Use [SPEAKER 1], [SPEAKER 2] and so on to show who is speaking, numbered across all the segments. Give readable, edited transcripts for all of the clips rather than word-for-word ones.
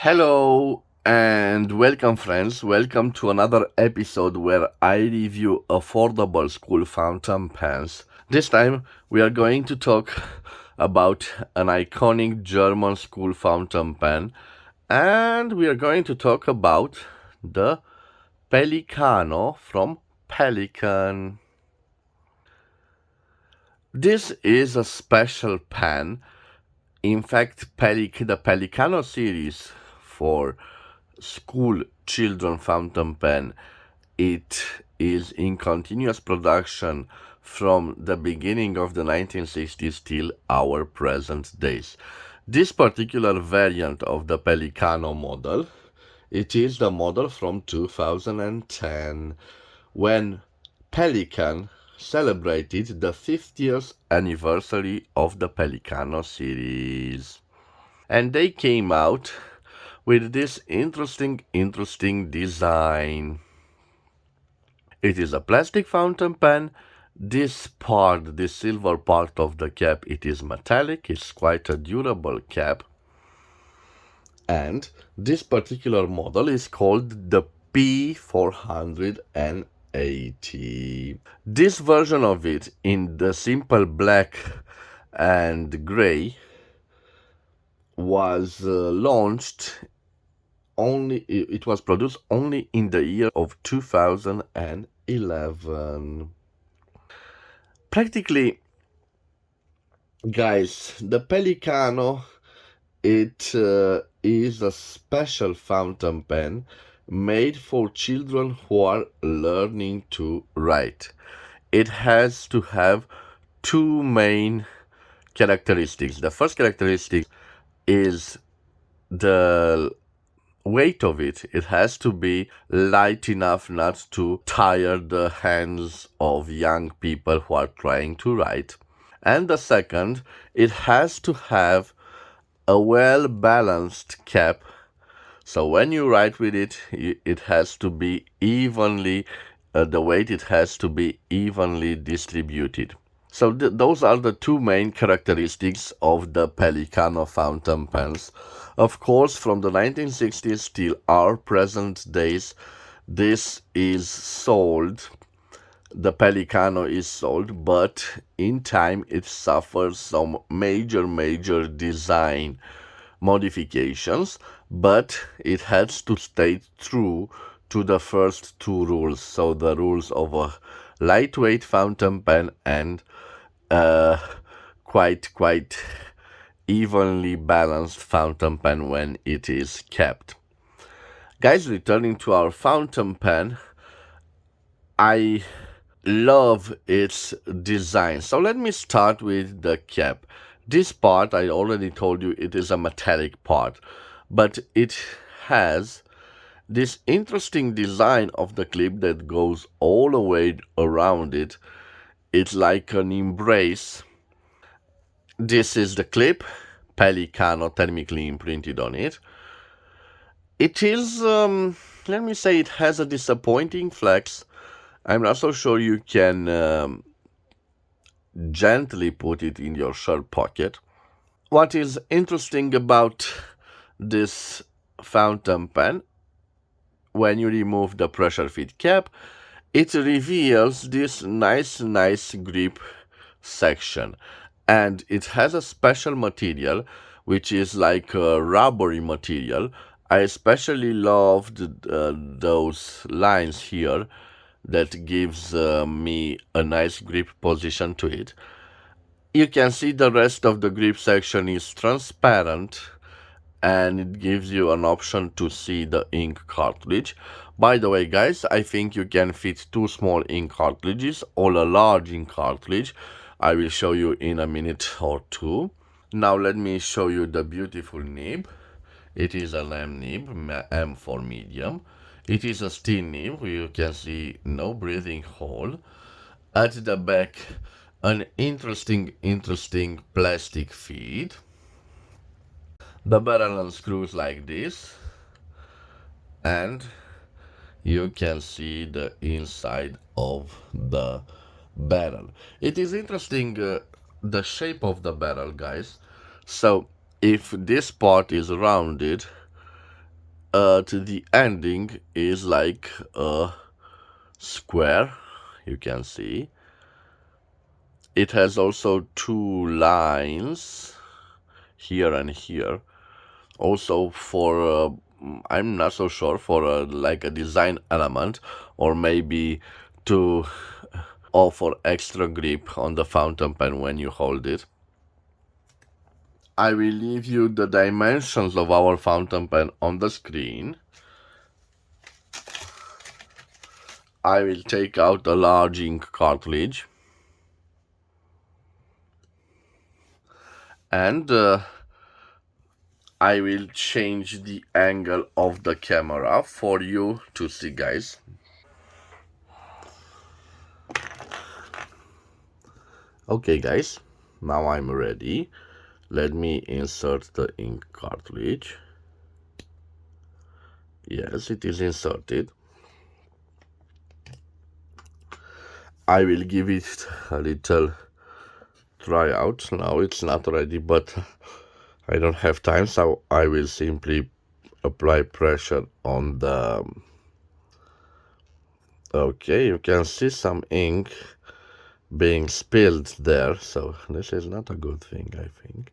[SPEAKER 1] Hello and welcome, friends. Welcome to another episode where I review affordable school fountain pens. This time we are going to talk about an iconic German school fountain pen, and we are going to talk about the Pelikano from Pelikan. This is a special pen. In fact, the Pelikano series for school children fountain pen, it is in continuous production from the beginning of the 1960s till our present days. This particular variant of the Pelikano model, it is the model from 2010 when Pelikan celebrated the 50th anniversary of the Pelikano series. And they came out with this interesting design. It is a plastic fountain pen. This silver part of the cap, it is metallic. It's quite a durable cap. And this particular model is called the P480. This version of it in the simple black and gray was launched only, it was produced only in the year of 2011. Practically, guys, the Pelikano, it is a special fountain pen made for children who are learning to write. It has to have two main characteristics. The first characteristic is the weight of it. It has to be light enough not to tire the hands of young people who are trying to write. And the second, it has to have a well balanced cap. So when you write with it, it has to be evenly, the weight, it has to be evenly distributed. So those are the two main characteristics of the Pelikano fountain pens. Of course, from the 1960s till our present days, this is sold. The Pelikano is sold, but in time it suffers some major design modifications, but it has to stay true to the first two rules. So the rules of a lightweight fountain pen and quite evenly balanced fountain pen when it is kept. Guys, returning to our fountain pen, I love its design. So let me start with the cap. This part, I already told you, it is a metallic part, but it has this interesting design of the clip that goes all the way around it. It's like an embrace. This is the clip, Pelikano thermically imprinted on it. It is, let me say, it has a disappointing flex. I'm not so sure you can gently put it in your shirt pocket. What is interesting about this fountain pen, when you remove the pressure fit cap, it reveals this nice grip section, and it has a special material which is like a rubbery material. I especially loved those lines here that gives me a nice grip position to it. You can see the rest of the grip section is transparent, and it gives you an option to see the ink cartridge. By the way, guys, I think you can fit two small ink cartridges or a large ink cartridge. I will show you in a minute or two. Now let me show you the beautiful nib. It is an M nib, M for medium. It is a steel nib. You can see no breathing hole. At the back, an interesting plastic feed. The barrel unscrews like this, and you can see the inside of the barrel. It is interesting, the shape of the barrel, guys. So if this part is rounded, to the ending is like a square, you can see. It has also two lines here and here. Also for I'm not so sure, for like a design element, or maybe to offer extra grip on the fountain pen when you hold it. I will leave you the dimensions of our fountain pen on the screen. I will take out a large ink cartridge and I will change the angle of the camera for you to see, guys. Okay, guys, now I'm ready. Let me insert the ink cartridge. Yes, it is inserted. I will give it a little try out. Now it's not ready, but I don't have time, so I will simply apply pressure on the... Okay, you can see some ink being spilled there, so this is not a good thing, I think.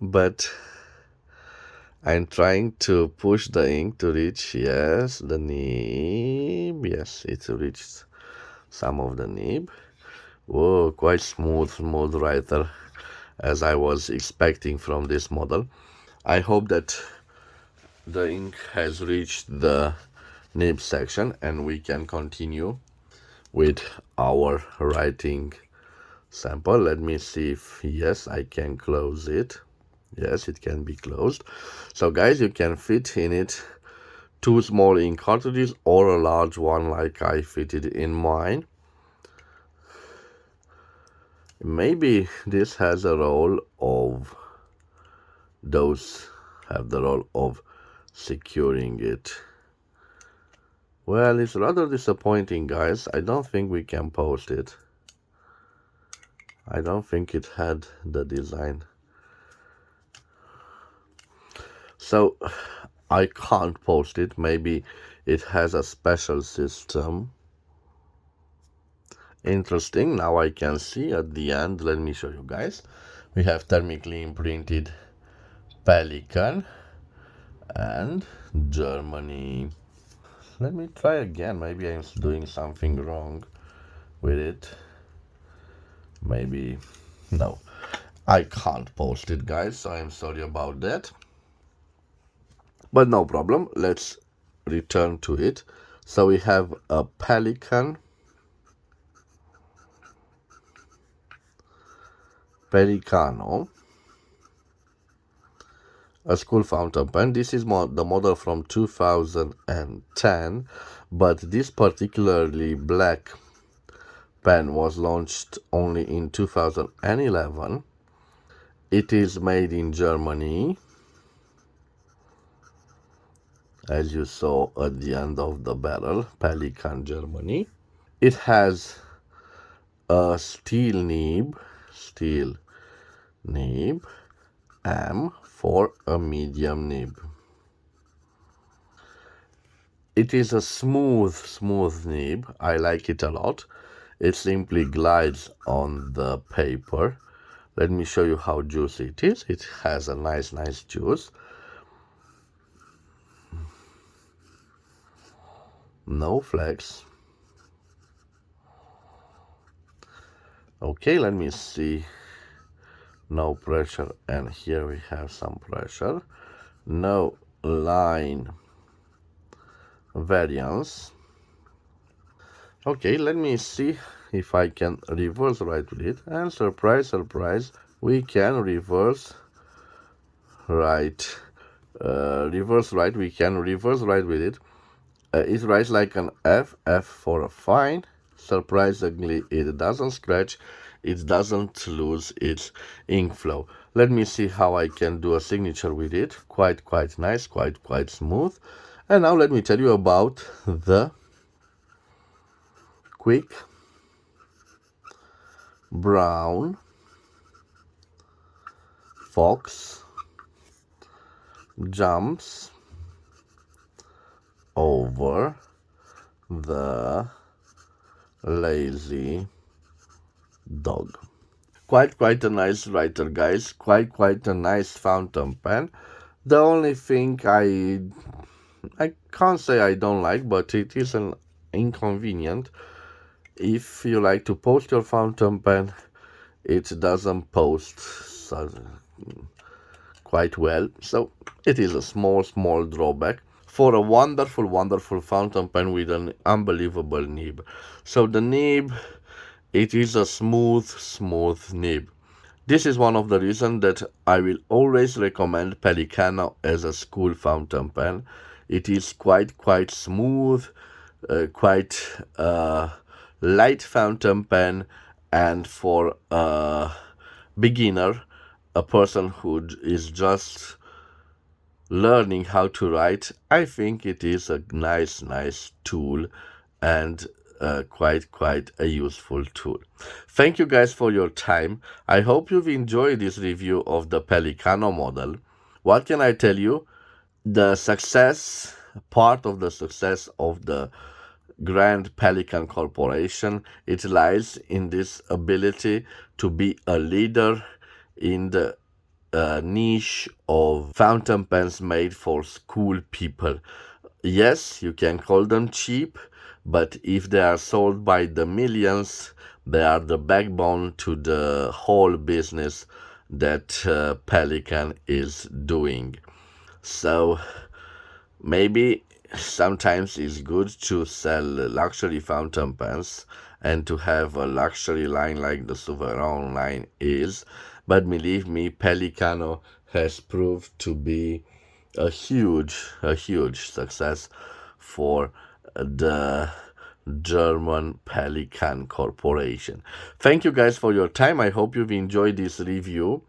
[SPEAKER 1] But I'm trying to push the ink to reach, yes, the nib. Yes, it reached some of the nib. Whoa, quite smooth writer, as I was expecting from this model. I hope that the ink has reached the nib section and we can continue with our writing sample. Let me see if, yes, I can close it. Yes, it can be closed. So guys, you can fit in it two small ink cartridges or a large one like I fitted in mine. Maybe this has a role of, those have the role of securing it. Well, it's rather disappointing, guys. I don't think we can post it. I don't think it had the design. So I can't post it. Maybe it has a special system. Interesting. Now I can see at the end. Let me show you guys. We have thermically imprinted Pelikan and Germany. Let me try again. Maybe I'm doing something wrong with it. Maybe no. I can't post it, guys, so I'm sorry about that. But no problem. Let's return to it. So we have a Pelikano a school fountain pen. This is the model from 2010, but this particularly black pen was launched only in 2011. It is made in Germany, as you saw at the end of the barrel, Pelikan, Germany. It has a steel nib, M for a medium nib. It is a smooth nib. I like it a lot. It simply glides on the paper. Let me show you how juicy it is. It has a nice juice. No flex. Okay, let me see. No pressure, and here we have some pressure. No line variance. Okay, let me see if I can reverse write with it. And surprise, we can reverse write. We can reverse write with it. It writes like an F for a fine. Surprisingly, it doesn't scratch. It doesn't lose its ink flow. Let me see how I can do a signature with it. Quite nice, quite smooth. And now let me tell you about the quick brown fox jumps over the lazy dog. Quite a nice writer, guys. Quite a nice fountain pen. The only thing I can't say I don't like, but it is an inconvenient. If you like to post your fountain pen, it doesn't post quite well. So it is a small drawback for a wonderful fountain pen with an unbelievable nib. So the nib, it is a smooth nib. This is one of the reasons that I will always recommend Pelikano as a school fountain pen. It is quite smooth, quite light fountain pen, and for a beginner, a person who is just learning how to write, I think it is a nice tool and quite a useful tool. Thank you guys for your time. I hope you've enjoyed this review of the Pelikano model. What can I tell you? The success, part of the success of the Grand Pelikan Corporation, it lies in this ability to be a leader in the niche of fountain pens made for school people. Yes, you can call them cheap, but if they are sold by the millions, they are the backbone to the whole business that Pelikan is doing. So maybe sometimes it's good to sell luxury fountain pens and to have a luxury line like the Souverain line is, but believe me, Pelikano has proved to be a huge success for the German Pelikan Corporation. Thank you guys for your time. I hope you've enjoyed this review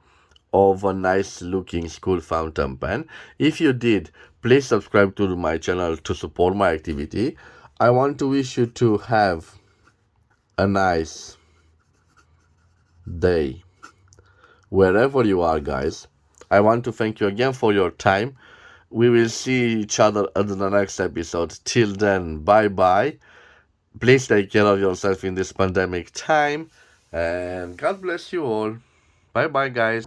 [SPEAKER 1] of a nice looking school fountain pen. If you did, please subscribe to my channel to support my activity. I want to wish you to have a nice day wherever you are, guys. I want to thank you again for your time. We will see each other at the next episode. Till then, bye bye. Please take care of yourself in this pandemic time, and God bless you all. Bye bye, guys.